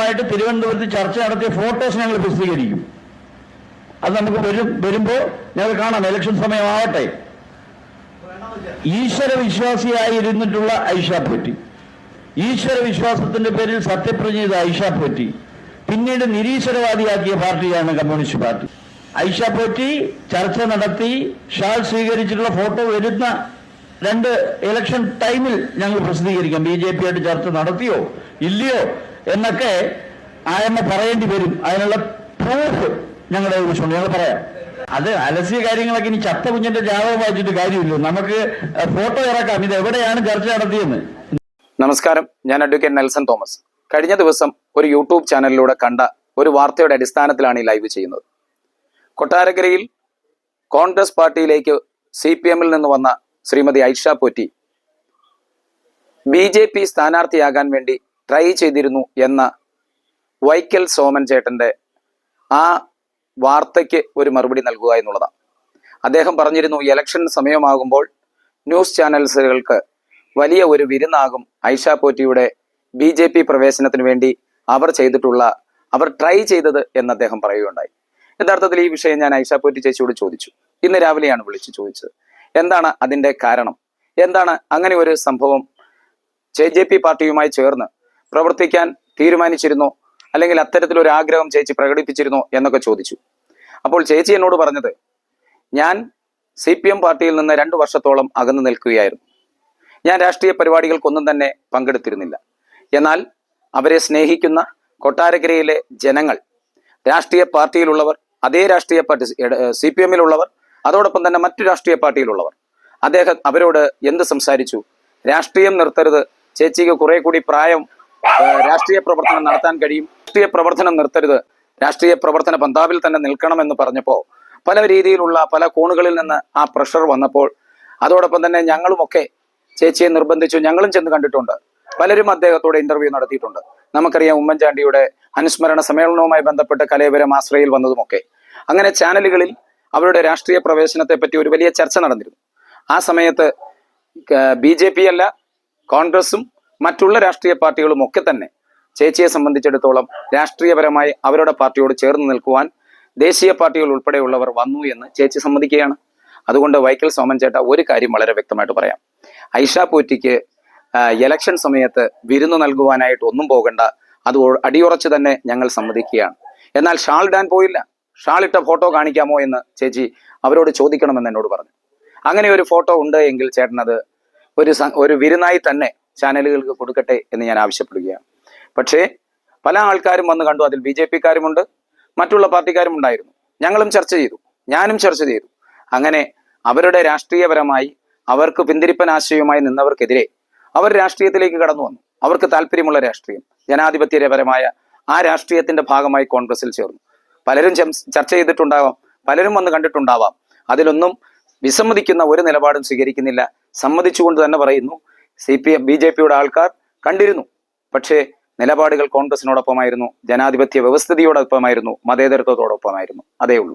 ദിവസങ്ങളായിട്ട് തിരുവനന്തപുരത്ത് ചർച്ച നടത്തിയ ഫോട്ടോസ് ഞങ്ങൾ പ്രസിദ്ധീകരിക്കും. അത് നമുക്ക് വരുമ്പോൾ ഞങ്ങൾ കാണാം. ഇലക്ഷൻ സമയമാവട്ടെ. ഈശ്വര വിശ്വാസിയായിരുന്നിട്ടുള്ള ഐഷ പോറ്റി, ഈശ്വര വിശ്വാസത്തിന്റെ പേരിൽ സത്യപ്രതിജ്ഞ ചെയ്ത ഐഷ പോറ്റി പിന്നീട് നിരീശ്വരവാദിയാക്കിയ പാർട്ടിയാണ് കമ്മ്യൂണിസ്റ്റ് പാർട്ടി. ഐഷ പോറ്റി ചർച്ച നടത്തി ഷാൾ സ്വീകരിച്ചിട്ടുള്ള ഫോട്ടോ വരുന്ന 2 ഇലക്ഷൻ ടൈമിൽ ഞങ്ങൾ പ്രസിദ്ധീകരിക്കാം. BJP ആയിട്ട് ചർച്ച നടത്തിയോ ഇല്ലയോ എന്നൊക്കെ ആയമ്മ പറയേണ്ടി വരും. അതിനുള്ള പ്രൂഫ് ഞങ്ങളുടെ കുറിച്ചുണ്ട്, ഞങ്ങൾ പറയാം. അത് അലസ്യ കാര്യങ്ങളൊക്കെ ഇനി ചത്ത കുഞ്ഞിന്റെ ജാതകം വായിച്ചിട്ട് കാര്യമില്ല. നമുക്ക് ഫോട്ടോ ഇറക്കാം ഇത് എവിടെയാണ് ചർച്ച നടത്തിയെന്ന്. നമസ്കാരം, ഞാൻ അഡ്വക്കേറ്റ് നെൽസൺ തോമസ്. കഴിഞ്ഞ ദിവസം ഒരു യൂട്യൂബ് ചാനലിലൂടെ കണ്ട ഒരു വാർത്തയുടെ അടിസ്ഥാനത്തിലാണ് ഈ ലൈവ് ചെയ്യുന്നത്. കൊട്ടാരക്കരയിൽ കോൺഗ്രസ് പാർട്ടിയിലേക്ക് CPM-ൽ നിന്ന് വന്ന ശ്രീമതി ഐഷ പോറ്റി BJP സ്ഥാനാർത്ഥിയാകാൻ വേണ്ടി ട്രൈ ചെയ്തിരുന്നു എന്ന വൈക്കൽ സോമൻ ചേട്ടന്റെ ആ വാർത്തയ്ക്ക് ഒരു മറുപടി നൽകുക എന്നുള്ളതാണ്. അദ്ദേഹം പറഞ്ഞിരുന്നു, ഇലക്ഷൻ സമയമാകുമ്പോൾ ന്യൂസ് ചാനൽസുകൾക്ക് വലിയ ഒരു വിരുന്നാകും ഐഷ പോറ്റിയുടെ BJP പ്രവേശനത്തിന് വേണ്ടി അവർ ട്രൈ ചെയ്തത് എന്ന് അദ്ദേഹം പറയുകയുണ്ടായി. യഥാർത്ഥത്തിൽ ഈ വിഷയം ഞാൻ ഐഷ പോറ്റി ചേച്ചിയോട് ചോദിച്ചു. ഇന്ന് രാവിലെയാണ് വിളിച്ചു ചോദിച്ചത്. എന്താണ് അതിന്റെ കാരണം? എന്താണ് അങ്ങനെ ഒരു സംഭവം JJP പാർട്ടിയുമായി ചേർന്ന് പ്രവർത്തിക്കാൻ തീരുമാനിച്ചിരുന്നോ, അല്ലെങ്കിൽ അത്തരത്തിലൊരു ആഗ്രഹം ചേച്ചി പ്രകടിപ്പിച്ചിരുന്നോ എന്നൊക്കെ ചോദിച്ചു. അപ്പോൾ ചേച്ചി എന്നോട് പറഞ്ഞത്, ഞാൻ CPM പാർട്ടിയിൽ നിന്ന് 2 വർഷത്തോളം അകന്നു നിൽക്കുകയായിരുന്നു. ഞാൻ രാഷ്ട്രീയ പരിപാടികൾക്കൊന്നും തന്നെ പങ്കെടുത്തിരുന്നില്ല. എന്നാൽ അവരെ സ്നേഹിക്കുന്ന കൊട്ടാരക്കരയിലെ ജനങ്ങൾ, രാഷ്ട്രീയ പാർട്ടിയിലുള്ളവർ, അതേ രാഷ്ട്രീയ പാർട്ടി CPM-ലുള്ളവർ, അതോടൊപ്പം തന്നെ മറ്റു രാഷ്ട്രീയ പാർട്ടിയിലുള്ളവർ, അവരോട് എന്ത് സംസാരിച്ചു? രാഷ്ട്രീയം നിർത്തരുത്, ചേച്ചിക്ക് കുറെ കൂടി പ്രായം, രാഷ്ട്രീയ പ്രവർത്തനം നടത്താൻ കഴിയും, രാഷ്ട്രീയ പ്രവർത്തനം നിർത്തരുത്, രാഷ്ട്രീയ പ്രവർത്തന പന്താവിൽ തന്നെ നിൽക്കണമെന്ന് പറഞ്ഞപ്പോൾ പല രീതിയിലുള്ള പല കോണുകളിൽ നിന്ന് ആ പ്രഷർ വന്നപ്പോൾ, അതോടൊപ്പം തന്നെ ഞങ്ങളുമൊക്കെ ചേച്ചിയെ നിർബന്ധിച്ചു. ഞങ്ങളും ചെന്ന് കണ്ടിട്ടുണ്ട്. പലരും അദ്ദേഹത്തോട് ഇന്റർവ്യൂ നടത്തിയിട്ടുണ്ട്. നമുക്കറിയാം, ഉമ്മൻചാണ്ടിയുടെ അനുസ്മരണ സമ്മേളനവുമായി ബന്ധപ്പെട്ട് കലയപുരം ആശ്രയിൽ വന്നതുമൊക്കെ. അങ്ങനെ ചാനലുകളിൽ അവരുടെ രാഷ്ട്രീയ പ്രവേശനത്തെ പറ്റി ഒരു വലിയ ചർച്ച നടന്നിരുന്നു. ആ സമയത്ത് BJP അല്ല, കോൺഗ്രസും മറ്റുള്ള രാഷ്ട്രീയ പാർട്ടികളും ഒക്കെ തന്നെ ചേച്ചിയെ സംബന്ധിച്ചിടത്തോളം രാഷ്ട്രീയപരമായി അവരുടെ പാർട്ടിയോട് ചേർന്ന് നിൽക്കുവാൻ ദേശീയ പാർട്ടികൾ ഉൾപ്പെടെയുള്ളവർ വന്നു എന്ന് ചേച്ചി സമ്മതിക്കുകയാണ്. അതുകൊണ്ട് വൈക്കൽ സോമൻ ചേട്ട, ഒരു കാര്യം വളരെ വ്യക്തമായിട്ട് പറയാം. ഐഷ പോറ്റിക്ക് ഇലക്ഷൻ സമയത്ത് വിരുന്ന് നൽകുവാനായിട്ട് ഒന്നും പോകണ്ട, അത് അടിയുറച്ച് തന്നെ ഞങ്ങൾ സമ്മതിക്കുകയാണ്. എന്നാൽ ഷാൾ ഇടാൻ പോയില്ല. ഷാൾ ഇട്ട ഫോട്ടോ കാണിക്കാമോ എന്ന് ചേച്ചി അവരോട് ചോദിക്കണമെന്ന് എന്നോട് പറഞ്ഞു. അങ്ങനെ ഒരു ഫോട്ടോ ഉണ്ട് എങ്കിൽ ചേട്ടൻ അത് ഒരു വിരുന്നായി തന്നെ ചാനലുകൾക്ക് കൊടുക്കട്ടെ എന്ന് ഞാൻ ആവശ്യപ്പെടുകയാണ്. പക്ഷേ പല ആൾക്കാരും വന്ന് കണ്ടു. അതിൽ BJP-ക്കാരുമുണ്ട്, മറ്റുള്ള പാർട്ടിക്കാരും ഉണ്ടായിരുന്നു. ഞങ്ങളും ചർച്ച ചെയ്തു, ഞാനും ചർച്ച ചെയ്തു. അങ്ങനെ അവരുടെ രാഷ്ട്രീയപരമായി അവർക്ക് പിന്തിരിപ്പൻ ആശയവുമായി നിന്നവർക്കെതിരെ അവർ രാഷ്ട്രീയത്തിലേക്ക് കടന്നു വന്നു. അവർക്ക് താല്പര്യമുള്ള രാഷ്ട്രീയം, ജനാധിപത്യപരമായ ആ രാഷ്ട്രീയത്തിന്റെ ഭാഗമായി കോൺഗ്രസിൽ ചേർന്നു. പലരും ചർച്ച ചെയ്തിട്ടുണ്ടാവാം, പലരും വന്ന് കണ്ടിട്ടുണ്ടാവാം. അതിലൊന്നും വിസമ്മതിക്കുന്ന ഒരു നിലപാടും സ്വീകരിക്കുന്നില്ല. സമ്മതിച്ചുകൊണ്ട് തന്നെ പറയുന്നു, BJP-യുടെ ആൾക്കാർ കണ്ടിരുന്നു. പക്ഷേ നിലപാടുകൾ കോൺഗ്രസിനോടൊപ്പമായിരുന്നു, ജനാധിപത്യ വ്യവസ്ഥിതിയോടൊപ്പമായിരുന്നു, മതേതരത്വത്തോടൊപ്പമായിരുന്നു. അതേ ഉള്ളൂ.